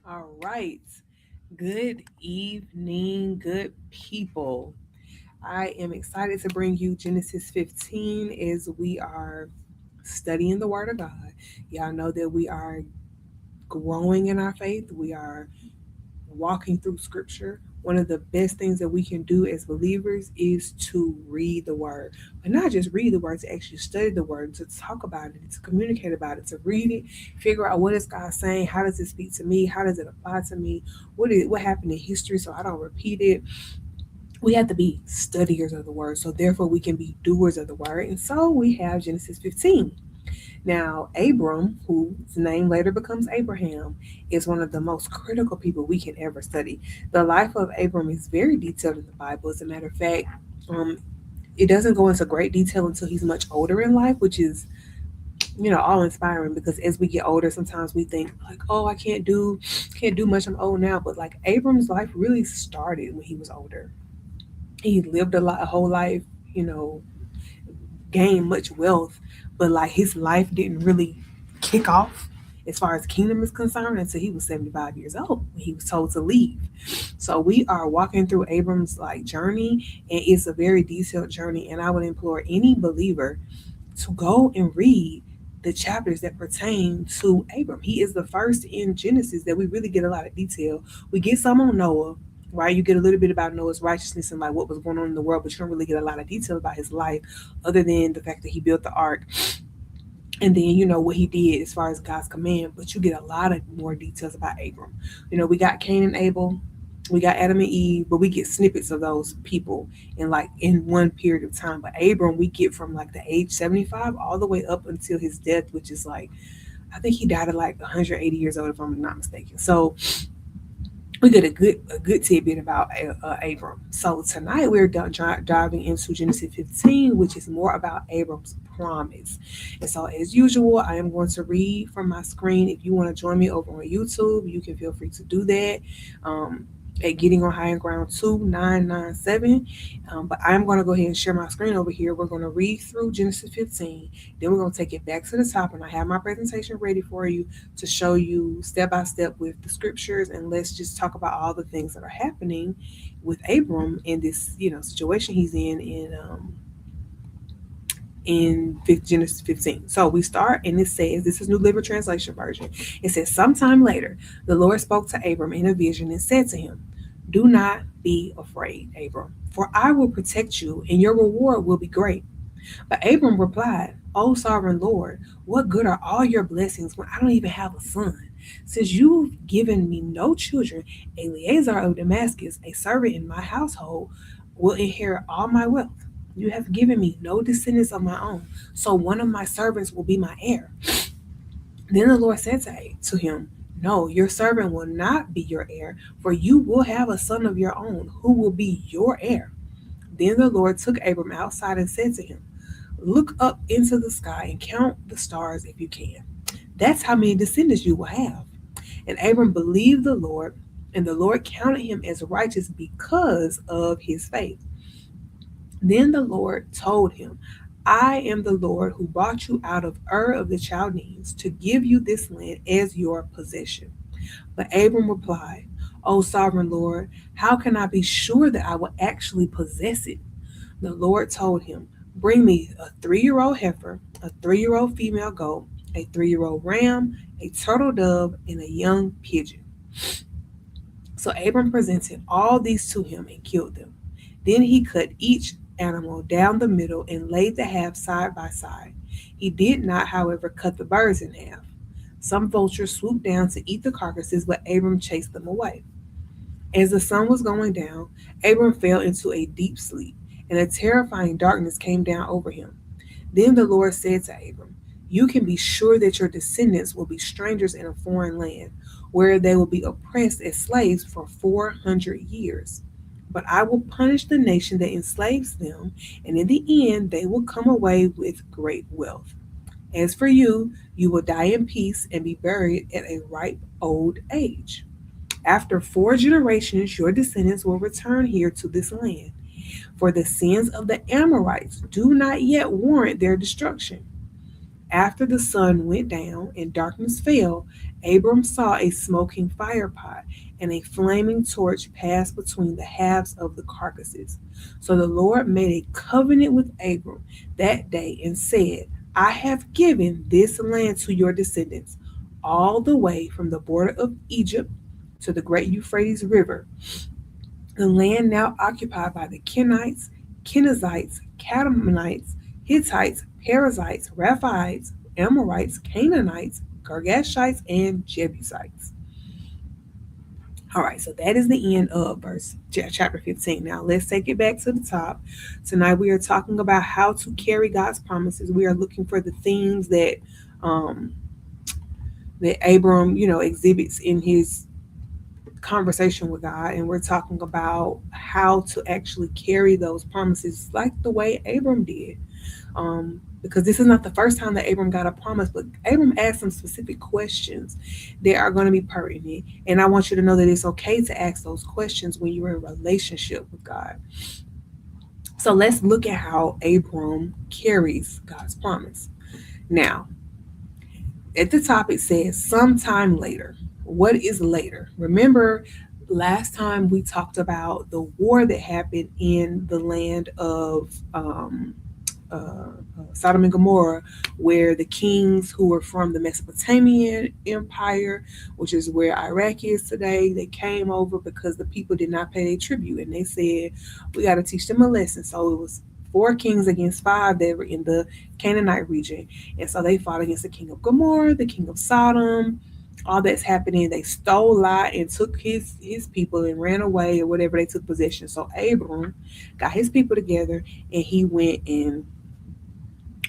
All right. Good evening, good people. I am excited to bring you Genesis 15 as we are studying the Word of God. Y'all know that we are growing in our faith, we are walking through Scripture. One of the best things that we can do as believers is to read the Word, but not just read the Word, to actually study the Word, to talk about it, to communicate about it, to read it, figure out what is God saying, how does it speak to me, how does it apply to me, what happened in history, so I don't repeat it. We have to be studiers of the Word, so therefore we can be doers of the Word. And so we have Genesis 15. Now, Abram, whose name later becomes Abraham, is one of the most critical people we can ever study. The life of Abram is very detailed in the Bible. As a matter of fact, um, it doesn't go into great detail until he's much older in life, which is, all inspiring, because as we get older, sometimes we think like, oh, I can't do much. I'm old now. But like Abram's life really started when he was older. He lived a whole life, you know, gain much wealth, but like his life didn't really kick off as far as kingdom is concerned until he was 75 years old when he was told to leave. So we are walking through Abram's like journey, and it's a very detailed journey. And I would implore any believer to go and read the chapters that pertain to Abram. He is the first in Genesis that we really get a lot of detail. We get some on Noah, right? You get a little bit about Noah's righteousness and like what was going on in the world, but you don't really get a lot of detail about his life other than the fact that he built the ark, and then what he did as far as God's command. But you get a lot of more details about Abram. We got Cain and Abel, we got Adam and Eve, but we get snippets of those people in one period of time. But Abram, we get from like the age 75 all the way up until his death, which is like, I think he died at like 180 years old, if I'm not mistaken. So we get a good tidbit about Abram. So tonight we're diving into Genesis 15, which is more about Abram's promise. And so, as usual, I am going to read from my screen. If you want to join me over on YouTube, you can feel free to do that. Um, at Getting on Higher Ground 2997. But I'm going to go ahead and share my screen over here. We're going to read through Genesis 15. Then we're going to take it back to the top, and I have my presentation ready for you to show you step by step with the scriptures. And let's just talk about all the things that are happening with Abram in this, situation he's in Genesis 15. So we start, and it says, this is New Living Translation version. It says, sometime later, the Lord spoke to Abram in a vision and said to him, do not be afraid, Abram, for I will protect you, and your reward will be great. But Abram replied, O sovereign Lord, what good are all your blessings when I don't even have a son? Since you've given me no children, Eleazar of Damascus, a servant in my household, will inherit all my wealth. You have given me no descendants of my own, so one of my servants will be my heir. Then the Lord said to him, no, your servant will not be your heir, for you will have a son of your own who will be your heir. Then the Lord took Abram outside and said to him, look up into the sky and count the stars if you can. That's how many descendants you will have. And Abram believed the Lord, and the Lord counted him as righteous because of his faith. Then the Lord told him, I am the Lord who brought you out of Ur of the Chaldeans to give you this land as your possession. But Abram replied, O sovereign Lord, how can I be sure that I will actually possess it? The Lord told him, bring me a 3-year-old heifer, a 3-year-old female goat, a 3-year-old ram, a turtle dove, and a young pigeon. So Abram presented all these to him and killed them. Then he cut each animal down the middle and laid the halves side by side. He did not, however, cut the birds in half. Some vultures swooped down to eat the carcasses, but Abram chased them away. As the sun was going down, Abram fell into a deep sleep, and a terrifying darkness came down over him. Then the Lord said to Abram, you can be sure that your descendants will be strangers in a foreign land, where they will be oppressed as slaves for 400 years. But I will punish the nation that enslaves them, and in the end they will come away with great wealth. As for you, you will die in peace and be buried at a ripe old age. After 4 generations, your descendants will return here to this land, for the sins of the Amorites do not yet warrant their destruction. After the sun went down and darkness fell, Abram saw a smoking fire pot and a flaming torch pass between the halves of the carcasses. So the Lord made a covenant with Abram that day and said, I have given this land to your descendants, all the way from the border of Egypt to the great Euphrates River, the land now occupied by the Kenites, Kenizzites, Kadmonites, Hittites, Perizzites, Rephaites, Amorites, Canaanites, Girgashites, and Jebusites. All right, so that is the end of chapter 15. Now let's take it back to the top. Tonight we are talking about how to carry God's promises. We are looking for the themes um, that Abram, exhibits in his conversation with God, and we're talking about how to actually carry those promises like the way Abram did. Because this is not the first time that Abram got a promise, but Abram asked some specific questions that are going to be pertinent. And I want you to know that it's okay to ask those questions when you're in a relationship with God. So let's look at how Abram carries God's promise. Now, at the top, it says sometime later. What is later? Remember, last time we talked about the war that happened in the land of Sodom and Gomorrah, where the kings who were from the Mesopotamian Empire, which is where Iraq is today, they came over because the people did not pay their tribute, and they said we got to teach them a lesson. So it was four kings against five that were in the Canaanite region, and so they fought against the king of Gomorrah, the king of Sodom. All that's happening. They stole Lot and took his people and ran away or whatever. They took possession. So Abram got his people together and he went and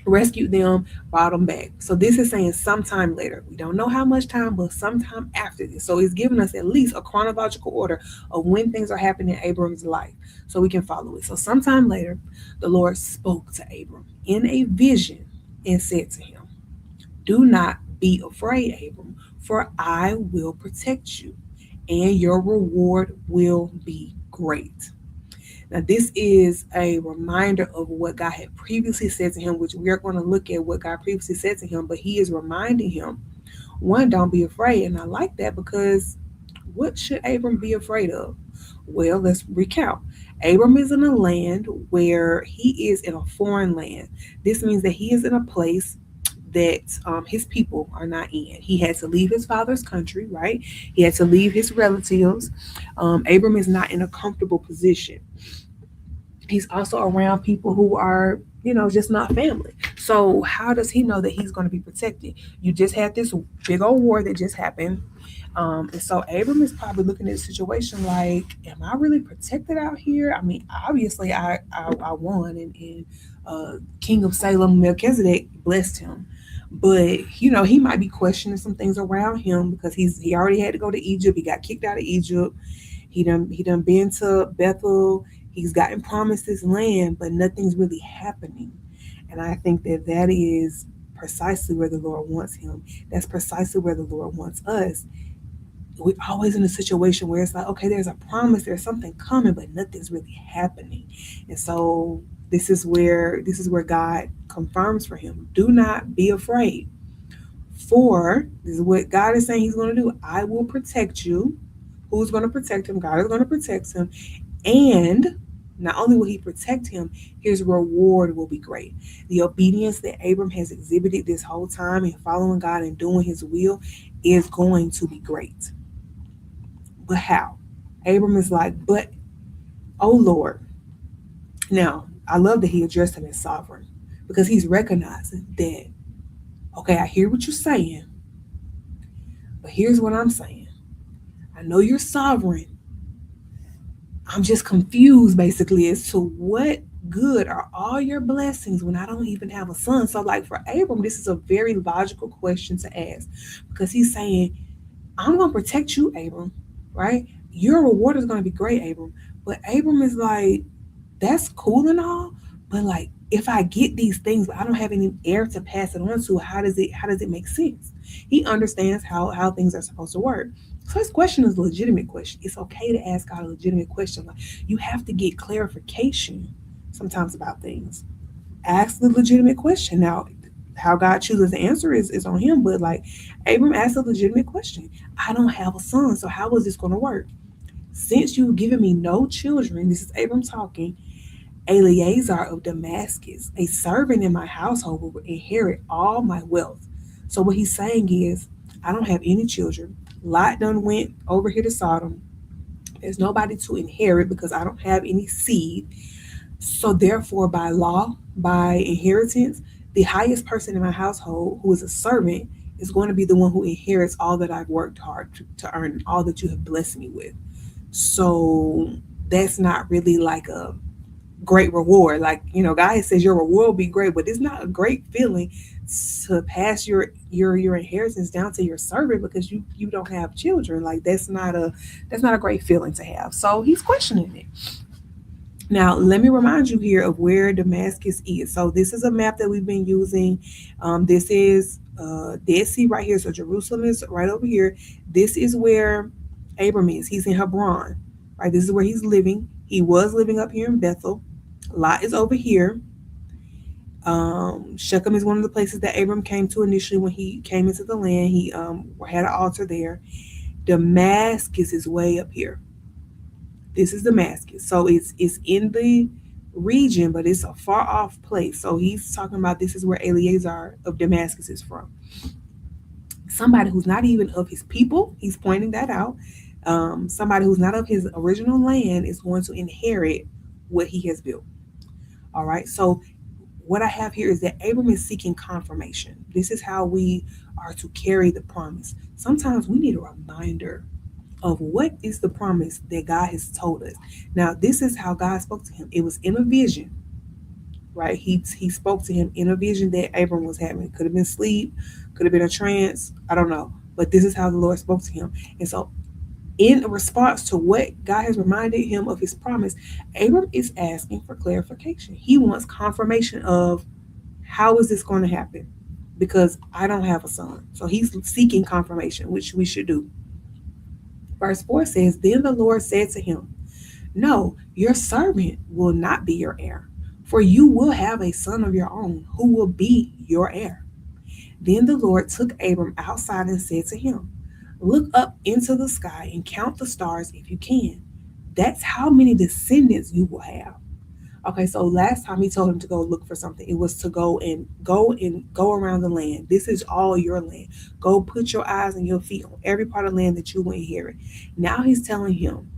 rescued them, brought them back. So this is saying sometime later. We don't know how much time, but sometime after this. So it's giving us at least a chronological order of when things are happening in Abram's life so we can follow it. So sometime later, the Lord spoke to Abram in a vision and said to him, do not be afraid, Abram, for I will protect you and your reward will be great. Now, this is a reminder of what God had previously said to him, which we are going to look at what God previously said to him, but he is reminding him, one, don't be afraid. And I like that because what should Abram be afraid of? Well, let's recount. Abram is in a land where he is in a foreign land. This means that he is in a place that his people are not in. He had to leave his father's country, right? He had to leave his relatives. Abram is not in a comfortable position. He's also around people who are, just not family. So how does he know that he's going to be protected? You just had this big old war that just happened. And so Abram is probably looking at the situation like, am I really protected out here? I mean, obviously I won, and King of Salem, Melchizedek, blessed him. But he might be questioning some things around him because he already had to go to Egypt. He got kicked out of Egypt. He done been to Bethel. He's gotten promised this land, but nothing's really happening. And I think that that is precisely where the Lord wants him. That's precisely where the Lord wants us. We're always in a situation where it's like, okay, there's a promise, there's something coming, but nothing's really happening. And so this is where God confirms for him. Do not be afraid. For this is what God is saying he's going to do. I will protect you. Who's going to protect him? God is going to protect him. And not only will he protect him, his reward will be great. The obedience that Abram has exhibited this whole time in following God and doing his will is going to be great. But how? Abram is like, but, oh Lord. Now, I love that he addressed him as sovereign because he's recognizing that, okay, I hear what you're saying, but here's what I'm saying. I know you're sovereign. I'm just confused basically as to what good are all your blessings when I don't even have a son. So, like for Abram, this is a very logical question to ask because he's saying, I'm going to protect you, Abram, right? Your reward is going to be great, Abram. But Abram is like, that's cool and all, but like if I get these things, but I don't have any heir to pass it on to, how does it make sense? He understands how things are supposed to work. So his question is a legitimate question. It's okay to ask God a legitimate question. Like you have to get clarification sometimes about things. Ask the legitimate question. Now, how God chooses to answer is on him. But like Abram asked a legitimate question. I don't have a son, so how is this going to work? Since you've given me no children, this is Abram talking, Eleazar of Damascus, a servant in my household, will inherit all my wealth. So what he's saying is, I don't have any children. Lot done went over here to Sodom. There's nobody to inherit because I don't have any seed. So therefore, by law, by inheritance, the highest person in my household, who is a servant, is going to be the one who inherits all that I've worked hard to earn, all that you have blessed me with. So that's not really like a great reward. Like, God says your reward will be great, but it's not a great feeling to pass your inheritance down to your servant because you don't have children. Like that's not a great feeling to have. So he's questioning it. Now, let me remind you here of where Damascus is. So this is a map that we've been using. This is Dead Sea right here. So Jerusalem is right over here. This is where Abram is. He's in Hebron, right? This is where he's living. He was living up here in Bethel. Lot is over here. Shechem is one of the places that Abram came to initially when he came into the land. He had an altar there. Damascus is way up here. This is Damascus. So it's in the region, but it's a far off place. So he's talking about this is where Eleazar of Damascus is from. Somebody who's not even of his people, he's pointing that out. Somebody who's not of his original land is going to inherit what he has built. All right. So what I have here is that Abram is seeking confirmation. This is how we are to carry the promise. Sometimes we need a reminder of what is the promise that God has told us. Now, this is how God spoke to him. It was in a vision, right? He spoke to him in a vision that Abram was having. It could have been sleep, could have been a trance, I don't know. But this is how the Lord spoke to him. And so in response to what God has reminded him of his promise, Abram is asking for clarification. He wants confirmation of how is this going to happen? Because I don't have a son. So he's seeking confirmation, which we should do. Verse 4 says, Then the Lord said to him, No, your servant will not be your heir, for you will have a son of your own who will be your heir. Then the Lord took Abram outside and said to him, Look up into the sky and count the stars if you can. That's how many descendants you will have. Okay, so last time he told him to go look for something, it was to go around the land. This is all your land. Go put your eyes and your feet on every part of land that you will inherit. Now he's telling him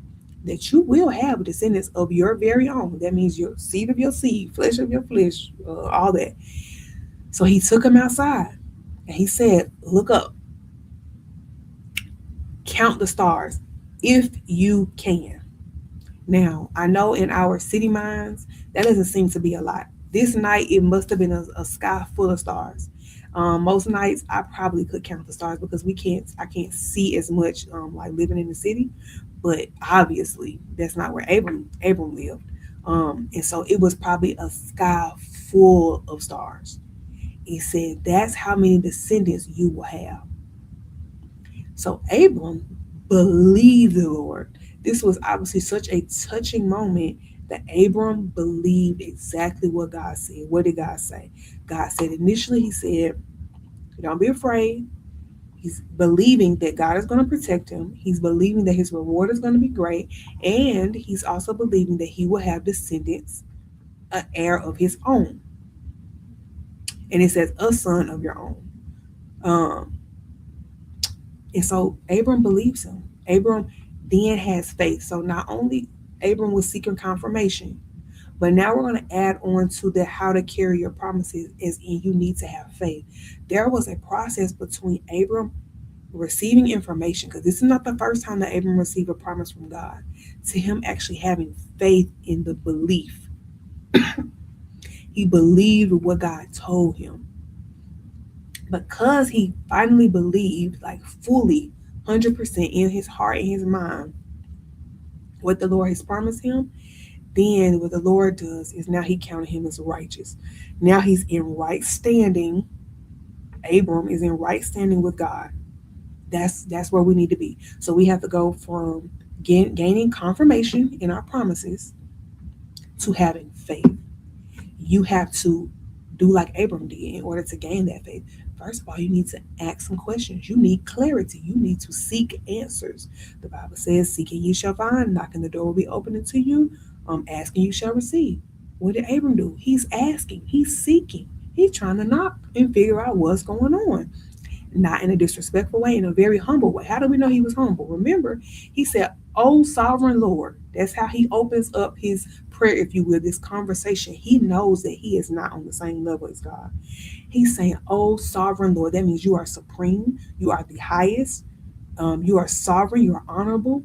that you will have descendants of your very own. That means your seed of your seed, flesh of your flesh, all that. So he took him outside and he said, Look up, count the stars if you can. Now, I know in our city minds, that doesn't seem to be a lot. This night, it must have been a sky full of stars. Most nights, I probably could count the stars because I can't see as much like living in the city. But obviously, that's not where Abram lived. And so it was probably a sky full of stars. He said, That's how many descendants you will have. So Abram believed the Lord. This was obviously such a touching moment that Abram believed exactly what God said. What did God say? God said initially, He said, Don't be afraid. He's believing that God is going to protect him. He's believing that his reward is going to be great. And he's also believing that he will have descendants, an heir of his own. And it says, a son of your own. Um, and so Abram believes him. Abram then has faith. So not only Abram was seeking confirmation, but now we're going to add on to the how to carry your promises is in you need to have faith. There was a process between Abram receiving information, because this is not the first time that Abram received a promise from God, to him actually having faith in the belief. He believed what God told him. Because he finally believed, like fully, 100% in his heart and his mind, what the Lord has promised him, then what the Lord does is now he counted him as righteous. Now he's in right standing. Abram is in right standing with God. That's where we need to be. So we have to go from gaining confirmation in our promises to having faith. You have to do like Abram did in order to gain that faith? First of all, you need to ask some questions. You need clarity. You need to seek answers. The Bible says, seeking you shall find, knocking the door will be opening to you, asking you shall receive. What did Abram do? He's asking, he's seeking, he's trying to knock and figure out what's going on. Not in a disrespectful way, in a very humble way. How do we know he was humble? Remember, he said, "Oh, sovereign Lord." That's how he opens up his prayer, if you will, this conversation. He knows that he is not on the same level as God. He's saying, "Oh, sovereign Lord." That means you are supreme, you are the highest, you are sovereign, you are honorable.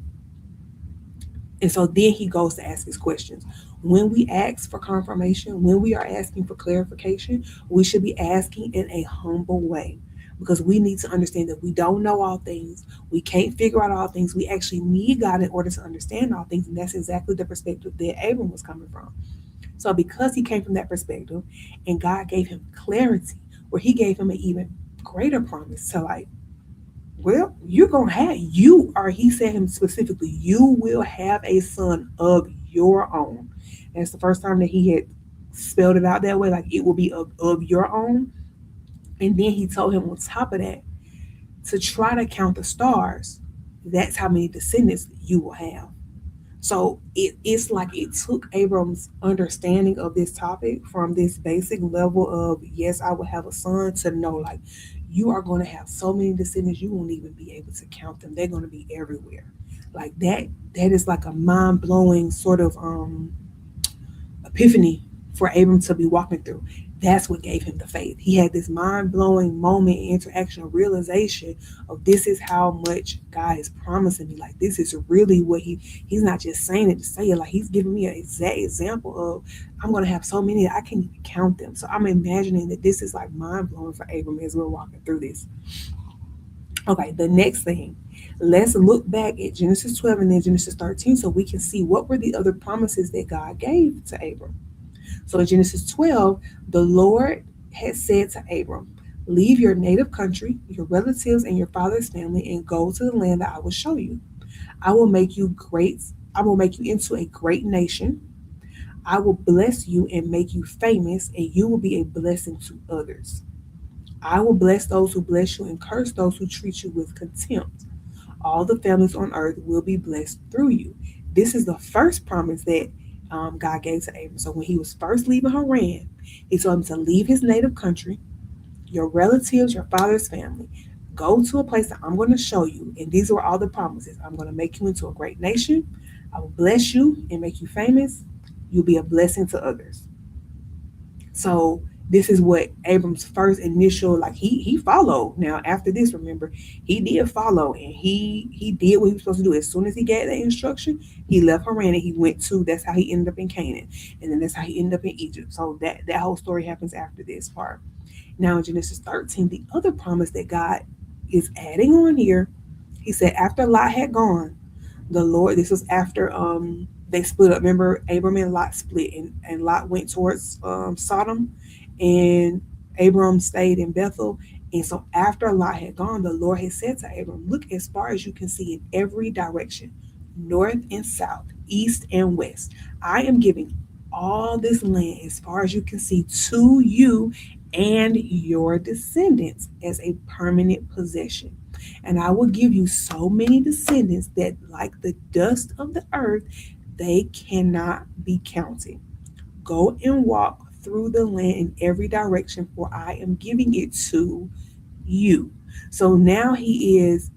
And so then he goes to ask his questions. When we ask for confirmation, when we are asking for clarification, we should be asking in a humble way, because we need to understand that we don't know all things. We can't figure out all things. We actually need God in order to understand all things. And that's exactly the perspective that Abram was coming from. So because he came from that perspective and God gave him clarity, where he gave him an even greater promise to, like, well, you're gonna have, you are, he said him specifically, you will have a son of your own. That's the first time that he had spelled it out that way, like it will be of your own. And then he told him on top of that to try to count the stars. That's how many descendants you will have. So it's like it took Abram's understanding of this topic from this basic level of, yes, I will have a son, to know, like, you are going to have so many descendants, you won't even be able to count them. They're going to be everywhere. Like that is like a mind blowing sort of epiphany for Abram to be walking through. That's what gave him the faith. He had this mind blowing moment, interaction, realization of, this is how much God is promising me. Like, this is really what he's not just saying it to say it. Like, he's giving me an exact example of, I'm going to have so many that I can't even count them. So I'm imagining that this is like mind blowing for Abram as we're walking through this. Okay, the next thing, let's look back at Genesis 12 and then Genesis 13 so we can see what were the other promises that God gave to Abram. So in Genesis 12, the Lord had said to Abram, leave your native country, your relatives, and your father's family, and go to the land that I will show you. I will make you great. I will make you into a great nation. I will bless you and make you famous, and you will be a blessing to others. I will bless those who bless you and curse those who treat you with contempt. All the families on earth will be blessed through you. This is the first promise that God gave to Abram. So when he was first leaving Haran, he told him to leave his native country, your relatives, your father's family. Go to a place that I'm going to show you. And these were all the promises. I'm going to make you into a great nation. I will bless you and make you famous. You'll be a blessing to others. So this is what Abram's first initial, like, he followed. Now after this, remember, he did follow, and he did what he was supposed to do. As soon as he got that instruction, he left Haran and he went to, that's how he ended up in Canaan, and then that's how he ended up in Egypt. So that whole story happens after this part. Now in Genesis 13, the other promise that God is adding on here, he said, after Lot had gone, the Lord, this was after they split up. Remember, Abram and Lot split, and Lot went towards Sodom, and Abram stayed in Bethel. And so after Lot had gone, the Lord had said to Abram, look as far as you can see in every direction, north and south, east and west. I am giving all this land as far as you can see to you and your descendants as a permanent possession. And I will give you so many descendants that, like the dust of the earth, they cannot be counted. Go and walk through the land in every direction, for I am giving it to you. So now he is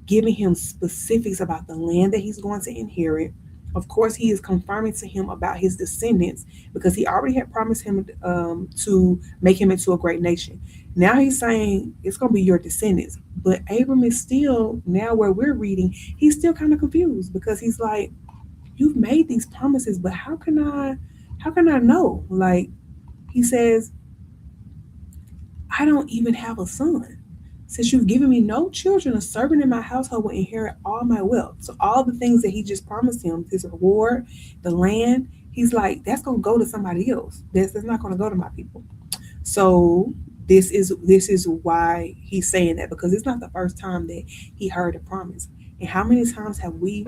giving him specifics about the land that he's going to inherit. Of course, he is confirming to him about his descendants, because he already had promised him to make him into a great nation. Now he's saying it's going to be your descendants. But Abram is still, now where we're reading, he's still kind of confused, because he's like, you've made these promises, but how can I know? Like, he says, I don't even have a son. Since you've given me no children, a servant in my household will inherit all my wealth. So all the things that he just promised him, his reward, the land, he's like, that's gonna go to somebody else. That's not gonna go to my people. So this is why he's saying that, because it's not the first time that he heard a promise. And how many times have we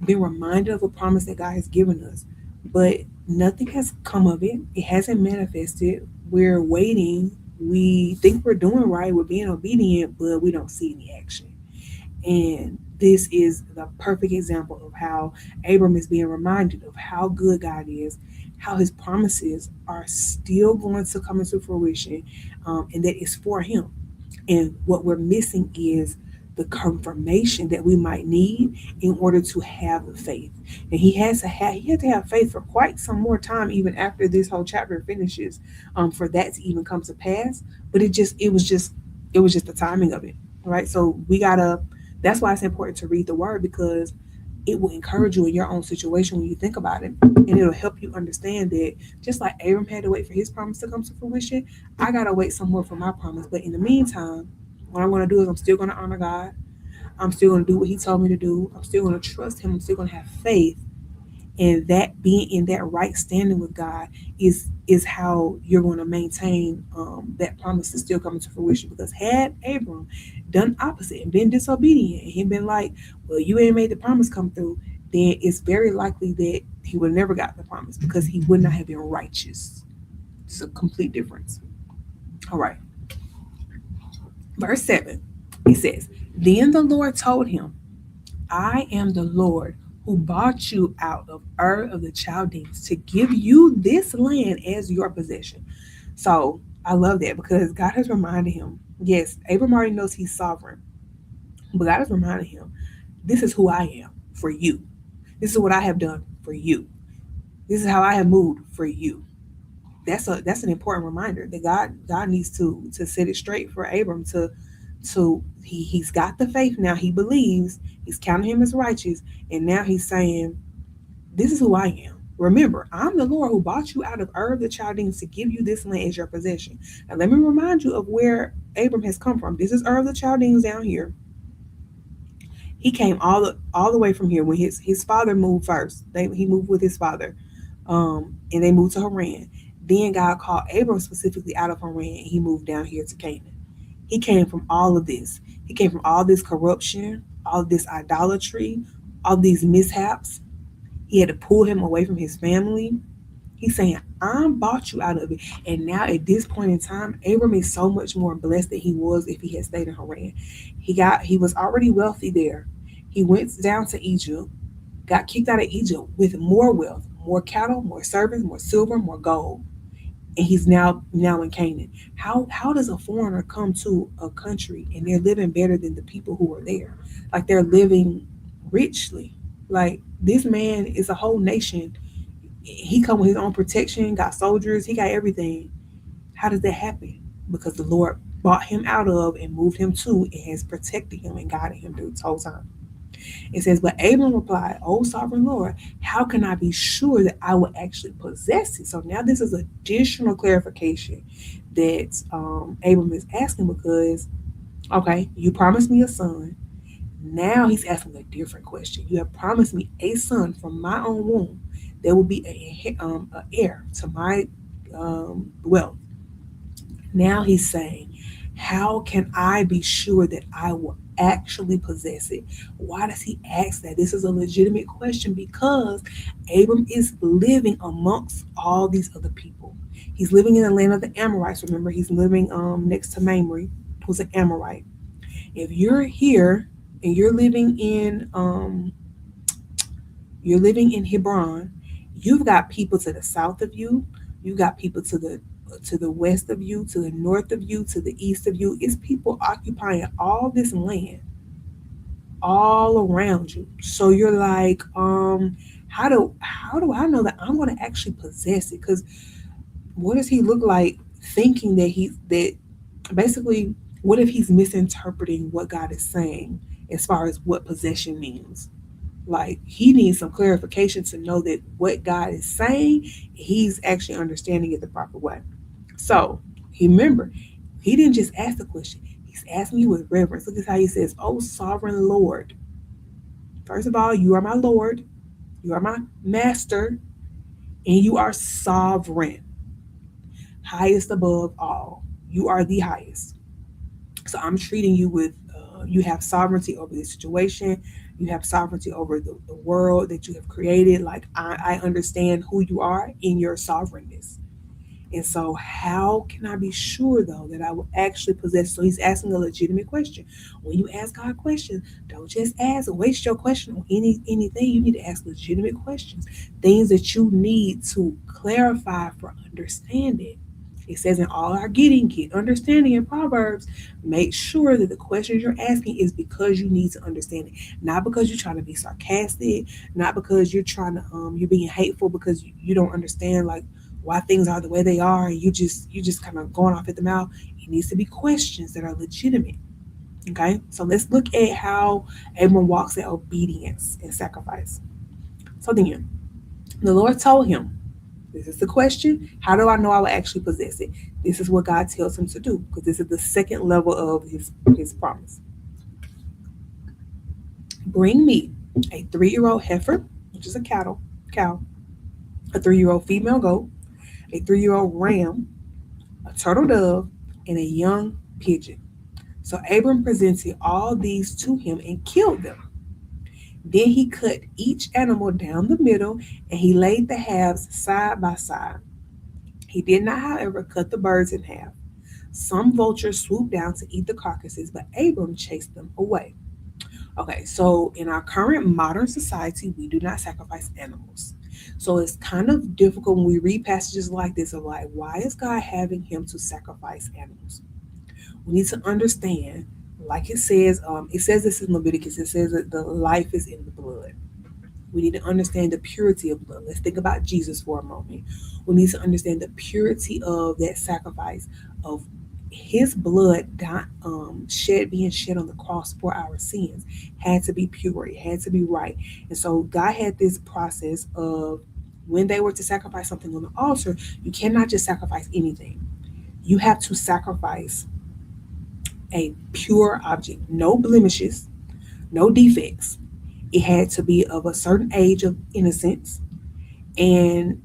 been reminded of a promise that God has given us, but nothing has come of it? It hasn't manifested. we're waiting. We think we're doing right, we're being obedient, but we don't see any action. And this is the perfect example of how Abram is being reminded of how good God is, how his promises are still going to come into fruition, and that it's for him. And what we're missing is the confirmation that we might need in order to have the faith. And he had to have faith for quite some more time, even after this whole chapter finishes, for that to even come to pass. But it was just the timing of it, right? So we gotta. That's why it's important to read the word, because it will encourage you in your own situation when you think about it, and it'll help you understand that just like Abram had to wait for his promise to come to fruition, I gotta wait some more for my promise. But in the meantime, what I'm gonna do is I'm still gonna honor God. I'm still gonna do what He told me to do. I'm still gonna trust Him. I'm still gonna have faith, and that being in that right standing with God is how you're going to maintain that promise to still come to fruition. Because had Abram done opposite and been disobedient and he been like, well, you ain't made the promise come through, then it's very likely that he would have never got the promise, because he would not have been righteous. It's a complete difference. All right, verse 7, it says, then the Lord told him, I am the Lord who brought you out of Ur of the Chaldeans to give you this land as your possession. So I love that, because God has reminded him, yes, Abram already knows he's sovereign, but God has reminded him, this is who I am for you. This is what I have done for you. This is how I have moved for you. That's an important reminder that God needs to set it straight for Abram to he's got the faith now. He believes, he's counting him as righteous, and now he's saying, this is who I am. Remember, I'm the Lord who brought you out of Ur of the Chaldeans to give you this land as your possession. Now let me remind you of where Abram has come from. This is Ur of the Chaldeans down here. He came all the way from here when his father moved first. He moved with his father, and they moved to Haran. Then God called Abram specifically out of Haran, and he moved down here to Canaan. He came from all of this. He came from all this corruption, all this idolatry, all these mishaps. He had to pull him away from his family. He's saying, I bought you out of it. And now at this point in time, Abram is so much more blessed than he was if he had stayed in Haran. He was already wealthy there. He went down to Egypt, got kicked out of Egypt with more wealth, more cattle, more servants, more silver, more gold. And he's now in Canaan. How does a foreigner come to a country and they're living better than the people who are there? Like, they're living richly. Like, this man is a whole nation. He come with his own protection, got soldiers, he got everything. How does that happen? Because the Lord brought him out of and moved him to and has protected him and guided him through this whole time. It says, but Abram replied, O sovereign Lord, how can I be sure that I will actually possess it? So now this is additional clarification that Abram is asking, because, okay, you promised me a son. Now he's asking a different question. You have promised me a son from my own womb. There will be a heir to my wealth. Now he's saying, how can I be sure that I will actually possess it? Why does he ask that? This is a legitimate question, because Abram is living amongst all these other people. He's living in the land of the Amorites. Remember, he's living next to Mamre, who's an Amorite. If you're here and you're living in Hebron, you've got people to the south of you. You've got people to the west of you, to the north of you, to the east of you. It's people occupying all this land all around you. So you're like, how do I know that I'm going to actually possess it? Because what does he look like thinking that basically, what if he's misinterpreting what God is saying as far as what possession means? Like, he needs some clarification to know that what God is saying, he's actually understanding it the proper way. So remember, he didn't just ask the question, he's asking you with reverence. Look at how he says, oh sovereign Lord. First of all, you are my Lord, you are my master, and you are sovereign, highest above all. You are the highest. So I'm treating you with, you have sovereignty over the situation. You have sovereignty over the world that you have created. Like, I understand who you are in your sovereignness. And so, how can I be sure though that I will actually possess? So he's asking a legitimate question. When you ask God questions, don't just ask waste your question on anything. You need to ask legitimate questions, things that you need to clarify for understanding. It says in all our getting, get understanding in Proverbs. Make sure that the questions you're asking is because you need to understand it, not because you're trying to be sarcastic, not because you're being hateful because you don't understand like why things are the way they are, and you just kind of going off at the mouth. It needs to be questions that are legitimate. Okay, so let's look at how Abram walks in obedience and sacrifice. So then, the Lord told him, this is the question. How do I know I will actually possess it? This is what God tells him to do because this is the second level of his promise. Bring me a 3-year-old heifer, which is a cow, a 3-year-old female goat, a 3-year-old ram, a turtle dove, and a young pigeon. So Abram presented all these to him and killed them. Then he cut each animal down the middle and he laid the halves side by side. He did not, however, cut the birds in half. Some vultures swooped down to eat the carcasses, but Abram chased them away. Okay, so in our current modern society, we do not sacrifice animals. So it's kind of difficult when we read passages like this of like, why is God having him to sacrifice animals? We need to understand, like it says this in Leviticus, it says that the life is in the blood. We need to understand the purity of blood. Let's think about Jesus for a moment. We need to understand the purity of that sacrifice of his blood being shed on the cross for our sins had to be pure. It had to be right. And so God had this process of when they were to sacrifice something on the altar, you cannot just sacrifice anything. You have to sacrifice a pure object, no blemishes, no defects. It had to be of a certain age of innocence, and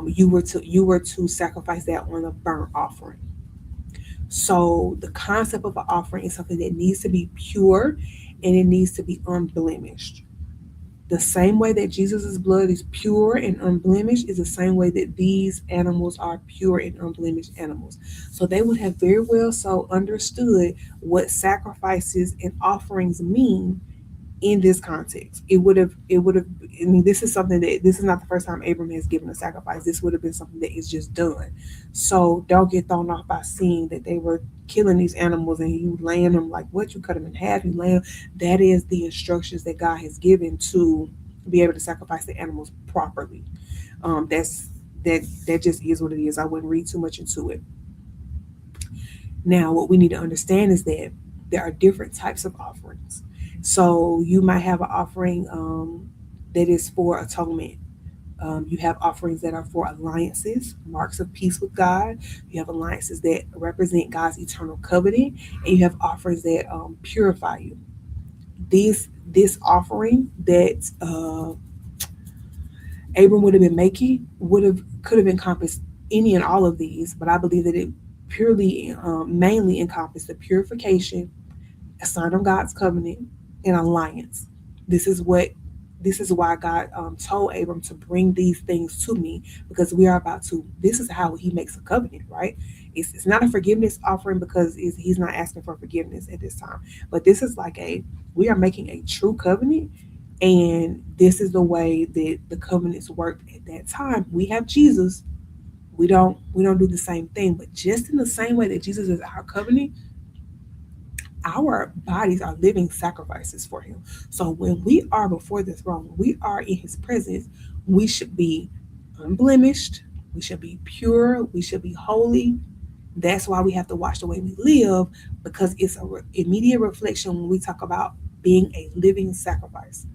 you were to sacrifice that on a burnt offering. So the concept of an offering is something that needs to be pure and it needs to be unblemished. The same way that Jesus' blood is pure and unblemished is the same way that these animals are pure and unblemished animals. So they would have very well so understood what sacrifices and offerings mean in this context. It would have I mean, this is not the first time Abram has given a sacrifice. This would have been something that is just done. So don't get thrown off by seeing that they were killing these animals and you laying them like what, you cut them in half, you lay them. That is the instructions that God has given to be able to sacrifice the animals properly. That just is what it is. I wouldn't read too much into it. Now, what we need to understand is that there are different types of offerings. So you might have an offering that is for atonement. You have offerings that are for alliances, marks of peace with God. You have alliances that represent God's eternal covenant, and you have offerings that purify you. This offering that Abram would have been making would have could have encompassed any and all of these, but I believe that it purely mainly encompassed the purification, a sign of God's covenant, and alliance. This is what this is why God told Abram to bring these things to me because we are about to. This is how he makes a covenant, right? It's not a forgiveness offering because he's not asking for forgiveness at this time, but this is like we are making a true covenant, and this is the way that the covenants worked at that time. We have Jesus. We don't do the same thing, but just in the same way that Jesus is our covenant, our bodies are living sacrifices for him. So when we are before the throne, we are in his presence, we should be unblemished, we should be pure, we should be holy. That's why we have to watch the way we live because it's a immediate reflection when we talk about being a living sacrifice.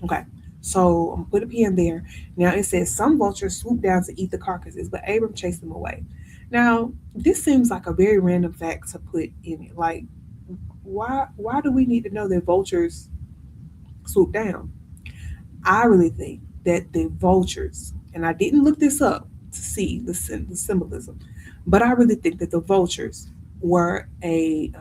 Okay. So I'm gonna put a pin there. Now it says some vultures swoop down to eat the carcasses, but Abram chased them away. Now this seems like a very random fact to put in it. Like why do we need to know that vultures swoop down? I really think that the vultures, and I didn't look this up to see the symbolism, but I really think that the vultures were a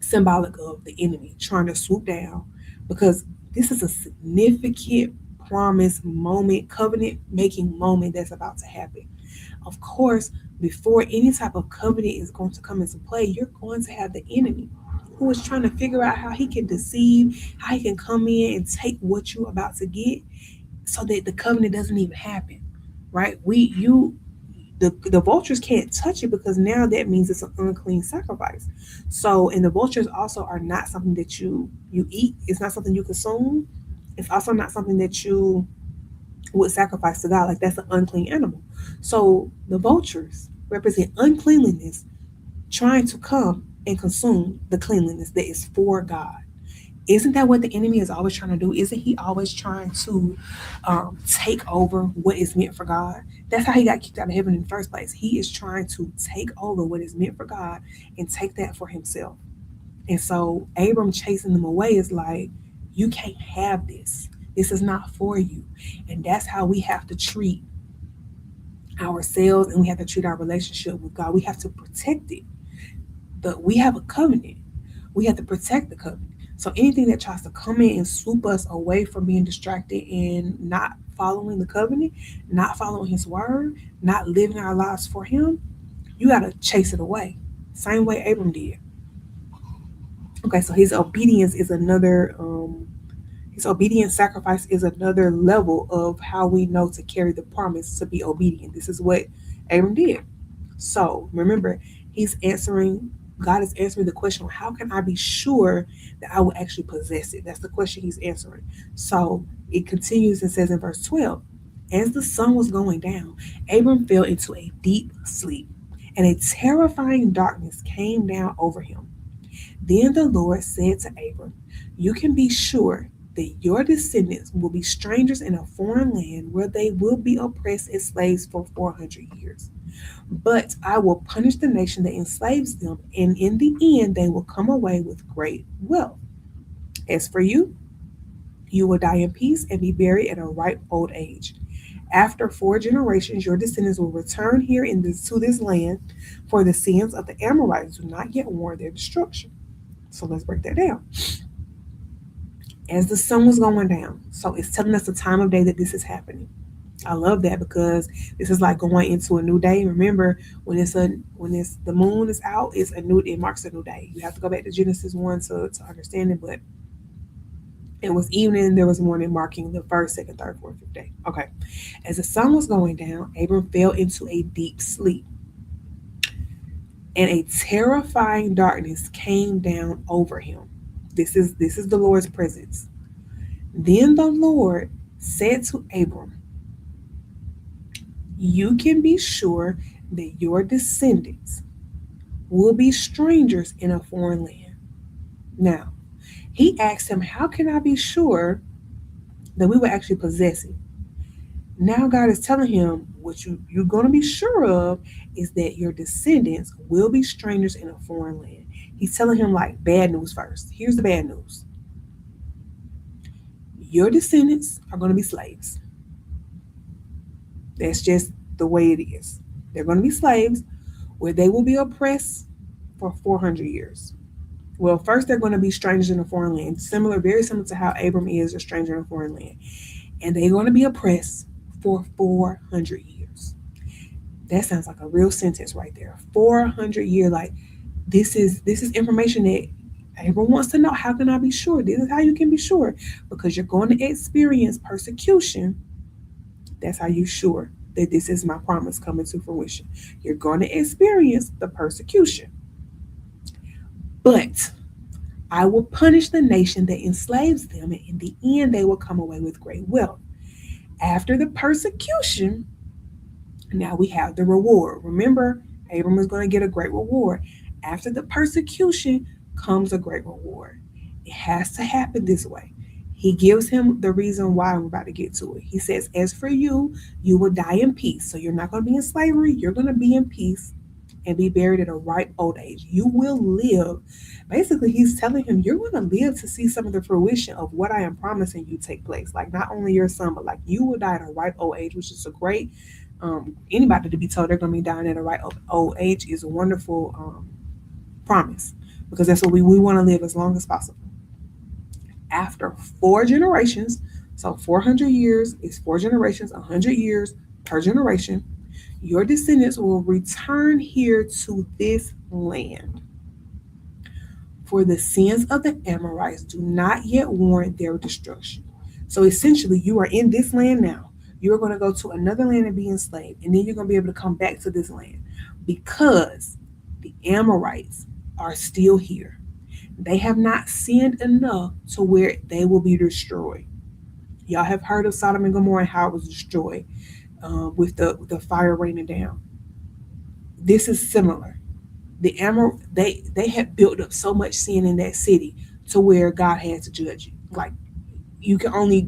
symbolic of the enemy trying to swoop down because this is a significant promise moment, covenant making moment that's about to happen. Of course, before any type of covenant is going to come into play, you're going to have the enemy who is trying to figure out how he can deceive, how he can come in and take what you're about to get so that the covenant doesn't even happen. Right? The vultures can't touch it because now that means it's an unclean sacrifice. So, and the vultures also are not something that you eat. It's not something you consume. It's also not something that you would sacrifice to God. Like that's an unclean animal. So the vultures represent uncleanliness trying to come and consume the cleanliness that is for God. Isn't that what the enemy is always trying to do? Isn't he always trying to take over what is meant for God? That's how he got kicked out of heaven in the first place. He is trying to take over what is meant for God and take that for himself. And so Abram chasing them away is like, you can't have this. This is not for you. And that's how we have to treat ourselves and we have to treat our relationship with God. We have to protect it. But we have a covenant. We have to protect the covenant. So anything that tries to come in and swoop us away from being distracted and not following the covenant, not following his word, not living our lives for him, you got to chase it away. Same way Abram did. Okay, so his obedient sacrifice is another level of how we know to carry the promise to be obedient. This is what Abram did. So remember, he's answering, God is answering the question, how can I be sure that I will actually possess it? That's the question he's answering. So it continues and says in verse 12, as the sun was going down, Abram fell into a deep sleep, and a terrifying darkness came down over him. Then the Lord said to Abram, you can be sure that your descendants will be strangers in a foreign land where they will be oppressed as slaves for 400 years. But I will punish the nation that enslaves them, and in the end, they will come away with great wealth. As for you, you will die in peace and be buried at a ripe old age. After 4 generations, your descendants will return here to this land, for the sins of the Amorites do not yet warrant their destruction. So let's break that down. As the sun was going down, so it's telling us the time of day that this is happening. I love that because this is like going into a new day. Remember, when the moon is out, it marks a new day. You have to go back to Genesis 1 to understand it, but it was evening, there was morning, marking the first, second, third, fourth, fifth day. Okay. As the sun was going down, Abram fell into a deep sleep, and a terrifying darkness came down over him. This is the Lord's presence. Then the Lord said to Abram, you can be sure that your descendants will be strangers in a foreign land. Now, he asked him, how can I be sure that we will actually possess it? Now God is telling him what you're going to be sure of is that your descendants will be strangers in a foreign land. He's telling him like bad news first. Here's the bad news. Your descendants are going to be slaves. That's just the way it is. They're going to be slaves where they will be oppressed for 400 years. Well, first they're going to be strangers in a foreign land, very similar to how Abram is a stranger in a foreign land. And they're going to be oppressed for 400 years. That sounds like a real sentence right there. 400 years. Like this is information that Abram wants to know. How can I be sure? This is how you can be sure, because you're going to experience persecution. That's how you're sure that this is my promise coming to fruition. You're going to experience the persecution. But I will punish the nation that enslaves them, and in the end, they will come away with great wealth. After the persecution, now we have the reward. Remember, Abram is going to get a great reward. After the persecution comes a great reward. It has to happen this way. He gives him the reason why. I'm about to get to it. He says, as for you, you will die in peace. So you're not going to be in slavery. You're going to be in peace and be buried at a ripe old age. You will live. Basically, he's telling him, you're going to live to see some of the fruition of what I am promising you take place. Like not only your son, but like you will die at a ripe old age, which is a great, anybody to be told they're going to be dying at a ripe old age is a wonderful promise, because that's what we want to live as long as possible. After 4 generations, so 400 years is 4 generations, 100 years per generation. Your descendants will return here to this land. For the sins of the Amorites do not yet warrant their destruction. So essentially, you are in this land now. You're going to go to another land and be enslaved, and then you're going to be able to come back to this land because the Amorites are still here. They have not sinned enough to where they will be destroyed. Y'all have heard of Sodom and Gomorrah and how it was destroyed with the fire raining down. This is similar. They had built up so much sin in that city to where God had to judge you. Like he can only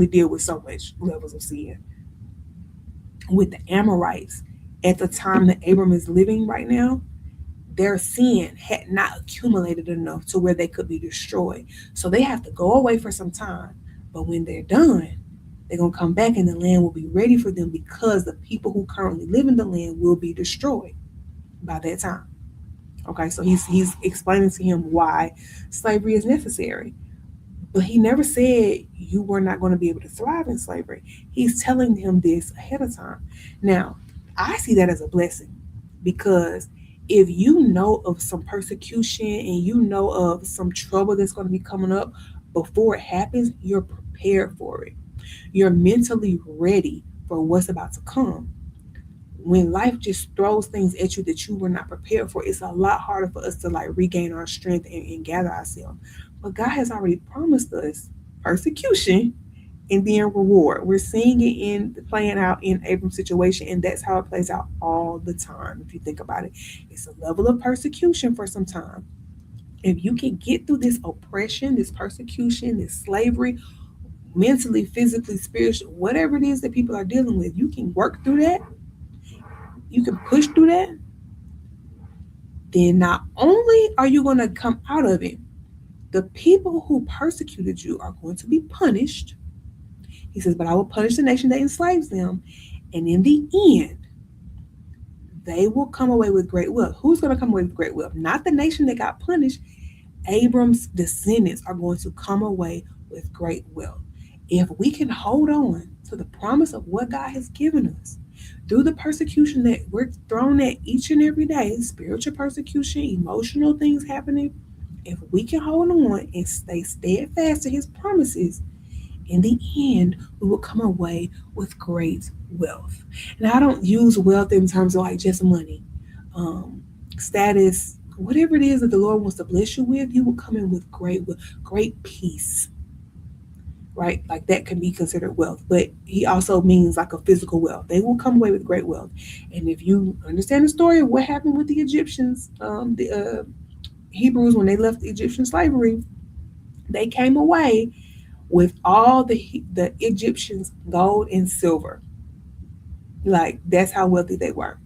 deal with so much levels of sin. With the Amorites, at the time that Abram is living right now, their sin had not accumulated enough to where they could be destroyed. So they have to go away for some time. But when they're done, they're going to come back and the land will be ready for them because the people who currently live in the land will be destroyed by that time. Okay, so he's explaining to him why slavery is necessary. But he never said you were not going to be able to thrive in slavery. He's telling him this ahead of time. Now, I see that as a blessing because if you know of some persecution and you know of some trouble that's going to be coming up before it happens, you're prepared for it. You're mentally ready for what's about to come. When life just throws things at you that you were not prepared for, it's a lot harder for us to like regain our strength and gather ourselves. But God has already promised us persecution and then reward. We're seeing it in playing out in Abram's situation, and that's how it plays out all the time. If you think about it, it's a level of persecution for some time. If you can get through this oppression, this persecution, this slavery, mentally, physically, spiritually, whatever it is that people are dealing with, you can work through that, you can push through that, then not only are you going to come out of it, the people who persecuted you are going to be punished. He says, but I will punish the nation that enslaves them. And in the end, they will come away with great wealth. Who's going to come away with great wealth? Not the nation that got punished. Abram's descendants are going to come away with great wealth. If we can hold on to the promise of what God has given us through the persecution that we're thrown at each and every day, spiritual persecution, emotional things happening, if we can hold on and stay steadfast to his promises, in the end, we will come away with great wealth. And I don't use wealth in terms of like just money, status, whatever it is that the Lord wants to bless you with, you will come in with great peace, right? Like that can be considered wealth, but he also means like a physical wealth. They will come away with great wealth. And if you understand the story of what happened with the Egyptians, the Hebrews, when they left Egyptian slavery, they came away with all the Egyptians' gold and silver. Like that's how wealthy they were.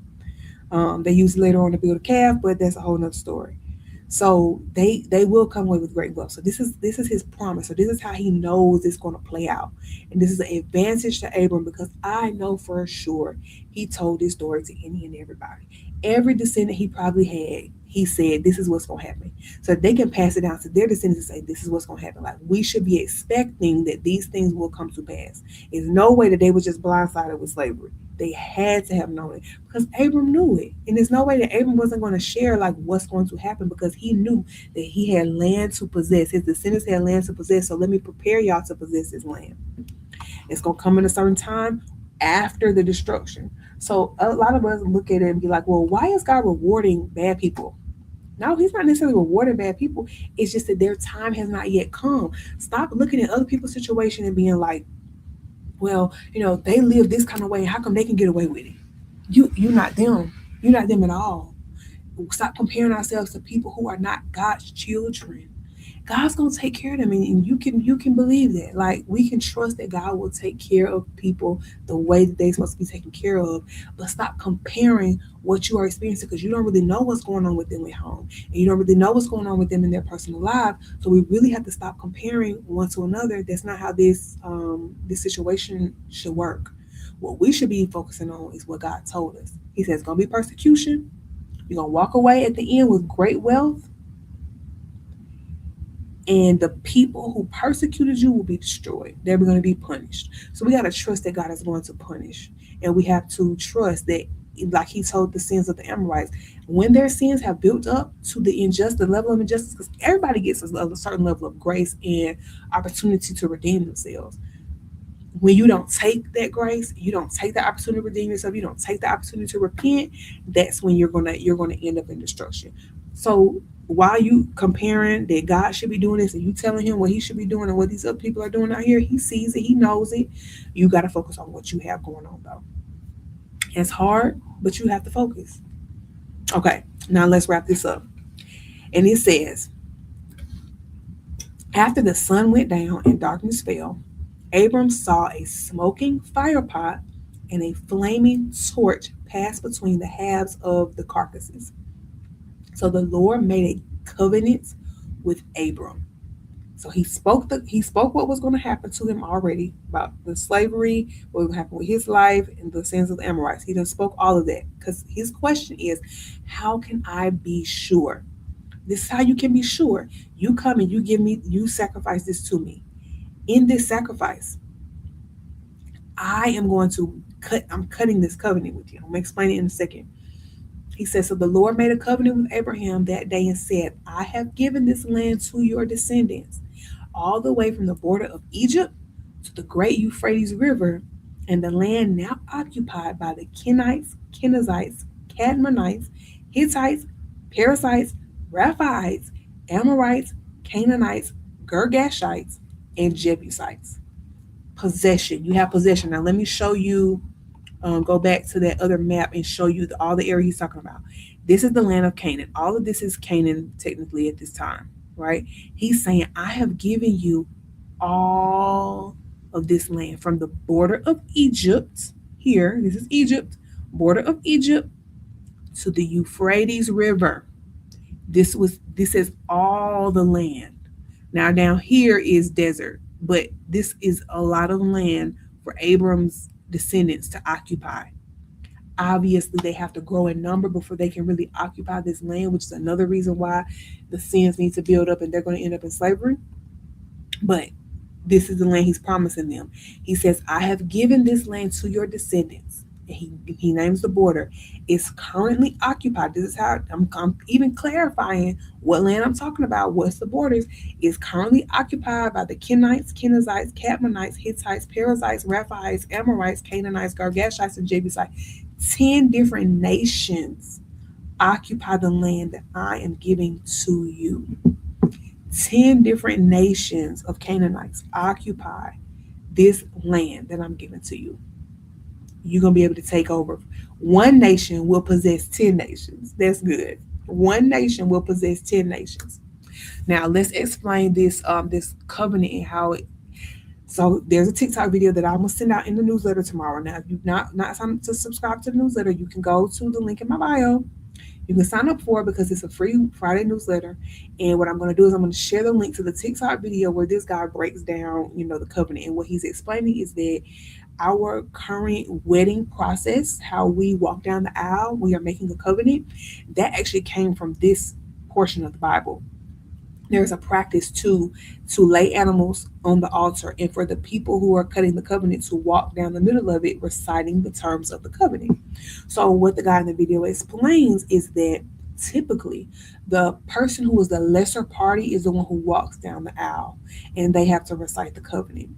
They used it later on to build a calf, but that's a whole nother story. So they will come away with great wealth. So this is his promise. So this is how he knows it's going to play out. And this is an advantage to Abram because I know for sure he told this story to any and everybody. Every descendant he probably had, he said, this is what's going to happen. So they can pass it down to their descendants and say, this is what's going to happen. Like we should be expecting that these things will come to pass. There's no way that they were just blindsided with slavery. They had to have known it because Abram knew it. And there's no way that Abram wasn't going to share like what's going to happen because he knew that he had land to possess. His descendants had land to possess. So let me prepare y'all to possess this land. It's going to come in a certain time after the destruction. So a lot of us look at it and be like, well, why is God rewarding bad people? No, he's not necessarily rewarding bad people. It's just that their time has not yet come. Stop looking at other people's situation and being like, well, they live this kind of way. How come they can get away with it? You're not them. You're not them at all. Stop comparing ourselves to people who are not God's children. God's gonna take care of them, and you can believe that. Like we can trust that God will take care of people the way that they're supposed to be taken care of. But stop comparing what you are experiencing because you don't really know what's going on with them at home, and you don't really know what's going on with them in their personal life. So we really have to stop comparing one to another. That's not how this situation should work. What we should be focusing on is what God told us. He says it's gonna be persecution. You're gonna walk away at the end with great wealth. and the people who persecuted you will be destroyed. They're going to be punished. So we got to trust that God is going to punish. And we have to trust that, like he told the sins of the Amorites, when their sins have built up to the level of injustice, because everybody gets a certain level of grace and opportunity to redeem themselves. When you don't take that grace, you don't take the opportunity to redeem yourself, you don't take the opportunity to repent, that's when you're gonna end up in destruction. So while you comparing that God should be doing this and you telling him what he should be doing and what these other people are doing out here, he sees it, he knows it. You got to focus on what you have going on though. It's hard, but you have to focus. Okay, now let's wrap this up. And it says, after the sun went down and darkness fell, Abram saw a smoking fire pot and a flaming torch pass between the halves of the carcasses. So the Lord made a covenant with Abram. So he spoke what was going to happen to him already about the slavery, what was going to happen with his life, and the sins of the Amorites. He done spoke all of that because his question is, how can I be sure? This is how you can be sure. You come and you sacrifice this to me. In this sacrifice, I am going to I'm cutting this covenant with you. I'm going to explain it in a second. He says, so the Lord made a covenant with Abraham that day and said, I have given this land to your descendants, all the way from the border of Egypt to the great Euphrates River, and the land now occupied by the Kenites, Kenizzites, Cadmonites, Hittites, Perizzites, Rephaites, Amorites, Canaanites, Girgashites, and Jebusites. Possession. You have possession. Now let me show you, go back to that other map and show you all the area he's talking about. This is the land of Canaan. All of this is Canaan technically at this time, right? He's saying, I have given you all of this land from the border of Egypt. Here, this is Egypt, border of Egypt to the Euphrates River. This is all the land. Now down here is desert, but this is a lot of land for Abram's descendants to occupy. Obviously, they have to grow in number before they can really occupy this land, which is another reason why the sins need to build up and they're going to end up in slavery. But this is the land he's promising them. He says, I have given this land to your descendants. And he names the border. It's currently occupied. This is how I'm even clarifying what land I'm talking about. What's the borders? It's currently occupied by the Kenites, Kenizzites, Cadmonites, Hittites, Perizzites, Rephaites, Amorites, Canaanites, Girgashites, and Jebusites. 10 different nations occupy the land that I am giving to you. 10 different nations of Canaanites occupy this land that I'm giving to you. You're going to be able to take over. One nation will possess 10 nations. That's good. One nation will possess 10 nations. Now let's explain this covenant and how it. So there's a TikTok video that I'm gonna send out in the newsletter tomorrow. Now, if you've not signed up to subscribe to the newsletter, you can go to the link in my bio. You can sign up for it because it's a free Friday newsletter. And what I'm going to do is I'm going to share the link to the TikTok video where this guy breaks down, the covenant. And what he's explaining is that our current wedding process, how we walk down the aisle, we are making a covenant, that actually came from this portion of the Bible. There's a practice to lay animals on the altar and for the people who are cutting the covenant to walk down the middle of it reciting the terms of the covenant. So what the guy in the video explains is that typically the person who is the lesser party is the one who walks down the aisle and they have to recite the covenant.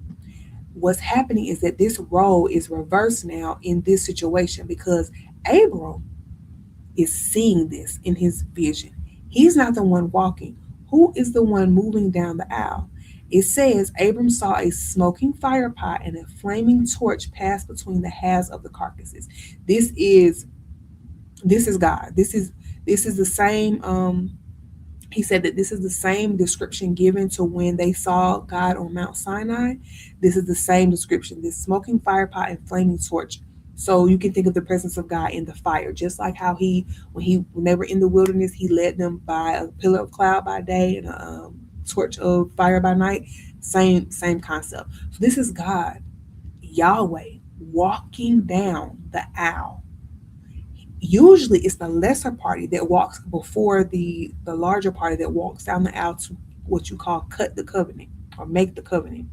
What's happening is that this role is reversed now in this situation because Abram is seeing this in his vision. He's not the one walking. Who is the one moving down the aisle? It says Abram saw a smoking fire pot and a flaming torch pass between the halves of the carcasses. This is God. This is the same. He said that this is the same description given to when they saw God on Mount Sinai. This is the same description. This smoking fire pot and flaming torch. So you can think of the presence of God in the fire, just like how when they were in the wilderness, he led them by a pillar of cloud by day and a torch of fire by night. Same concept. So this is God, Yahweh, walking down the aisle. Usually it's the lesser party that walks before the larger party that walks down the aisle to what you call cut the covenant or make the covenant.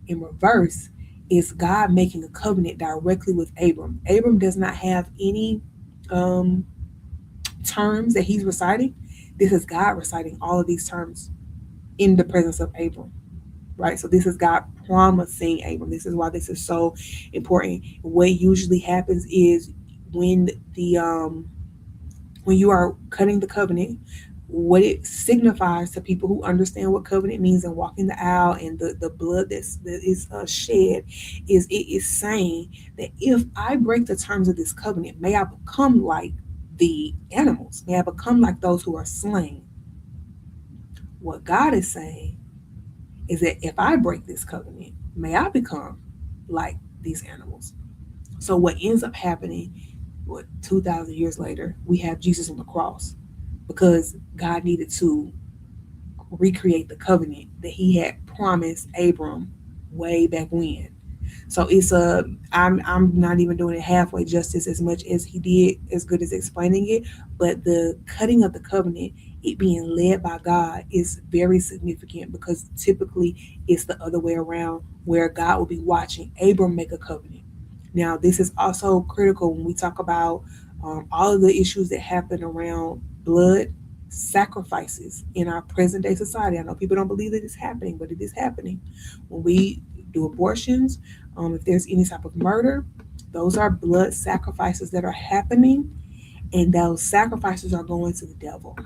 In reverse is God making a covenant directly with Abram. Abram does not have any um, terms that he's reciting. This is God reciting all of these terms in the presence of Abram, right? So this is God promising Abram. This is why this is so important. What usually happens is when the when you are cutting the covenant, what it signifies to people who understand what covenant means and walking the aisle and the blood that is shed is it is saying that if I break the terms of this covenant, may I become like the animals, may I become like those who are slain. What God is saying is that if I break this covenant, may I become like these animals. So what ends up happening, what 2,000 years later, we have Jesus on the cross because God needed to recreate the covenant that He had promised Abram way back when. So it's a I'm not even doing it halfway justice as much as he did as good as explaining it, but the cutting of the covenant, it being led by God is very significant because typically it's the other way around where God will be watching Abram make a covenant. Now this is also critical when we talk about all of the issues that happen around blood sacrifices in our present day society. I know people don't believe that it's happening, but it is happening. When we do abortions, if there's any type of murder, those are blood sacrifices that are happening, and those sacrifices are going to the devil.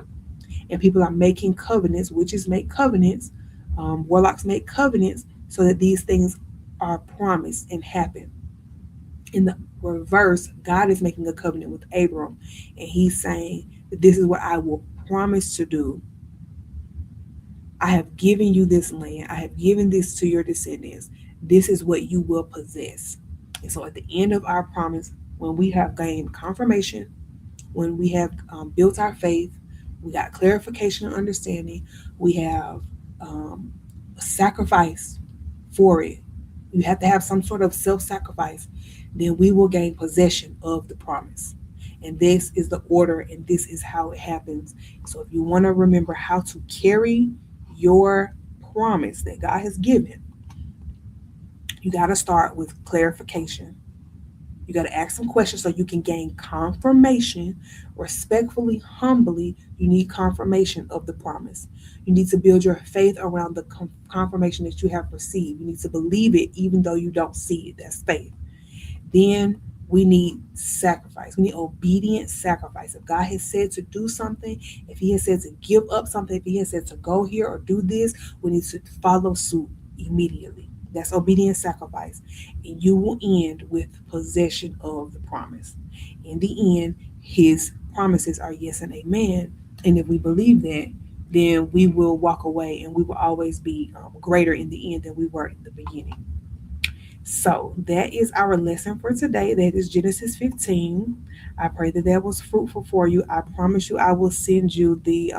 And people are making covenants, witches make covenants, warlocks make covenants, so that these things are promised and happen. In the reverse, God is making a covenant with Abram, and He's saying that this is what I will promise to do. I have given you this land. I have given this to your descendants. This is what you will possess. And so at the end of our promise, when we have gained confirmation, when we have built our faith, we got clarification and understanding, we have a sacrifice for it. You have to have some sort of self sacrifice. Then we will gain possession of the promise. And this is the order, and this is how it happens. So if you want to remember how to carry your promise that God has given, you got to start with clarification. You got to ask some questions so you can gain confirmation. Respectfully, humbly, you need confirmation of the promise. You need to build your faith around the confirmation that you have received. You need to believe it even though you don't see it. That's faith. Then we need sacrifice. We need obedient sacrifice. If God has said to do something, if He has said to give up something, if He has said to go here or do this, we need to follow suit immediately. That's obedient sacrifice. And you will end with possession of the promise. In the end, His promises are yes and amen. And if we believe that, then we will walk away and we will always be greater in the end than we were in the beginning. So that is our lesson for today. That is Genesis 15. I pray that that was fruitful for you. I promise you, I will send you the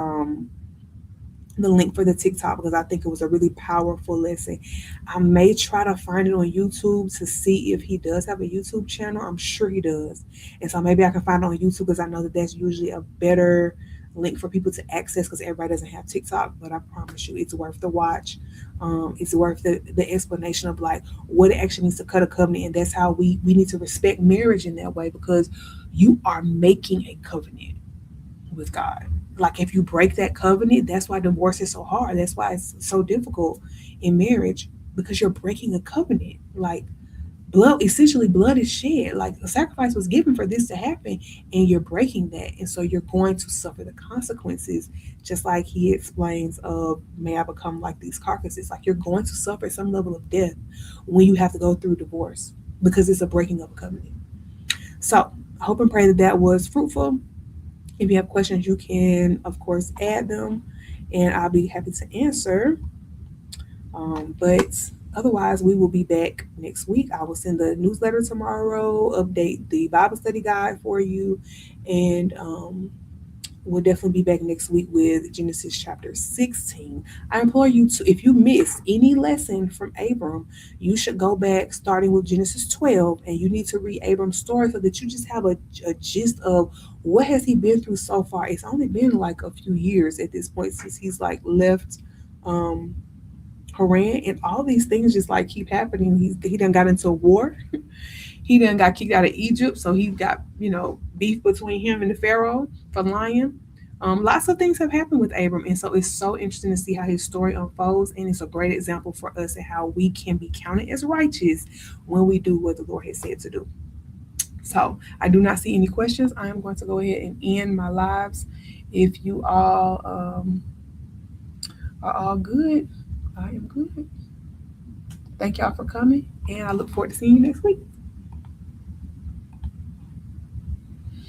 link for the TikTok because I think it was a really powerful lesson. I may try to find it on YouTube to see if he does have a YouTube channel. I'm sure he does. And so maybe I can find it on YouTube because I know that that's usually a better link for people to access because everybody doesn't have TikTok. But I promise you, it's worth the watch. It's worth the explanation of like what it actually means to cut a covenant. And that's how we need to respect marriage in that way because you are making a covenant with God. Like if you break that covenant, that's why divorce is so hard. That's why it's so difficult in marriage because you're breaking a covenant. Like blood, essentially blood is shed. Like a sacrifice was given for this to happen, and you're breaking that, and so you're going to suffer the consequences. Just like he explains of may I become like these carcasses. Like you're going to suffer some level of death when you have to go through divorce because it's a breaking of a covenant. So I hope and pray that that was fruitful. If you have questions, you can, of course, add them, and I'll be happy to answer. But otherwise, we will be back next week. I will send the newsletter tomorrow, update the Bible study guide for you, and we'll definitely be back next week with Genesis chapter 16. I implore you to, if you missed any lesson from Abram, you should go back starting with Genesis 12, and you need to read Abram's story so that you just have a gist of what has he been through so far. It's only been like a few years at this point since he's like left um, Haran, and all these things just like keep happening. He done got into a war. He done got kicked out of Egypt, so he got beef between him and the Pharaoh for lying. Lots of things have happened with Abram, and so it's so interesting to see how his story unfolds, and it's a great example for us and how we can be counted as righteous when we do what the Lord has said to do. So I do not see any questions. I am going to go ahead and end my lives. If you all are all good, I am good. Thank y'all for coming, and I look forward to seeing you next week.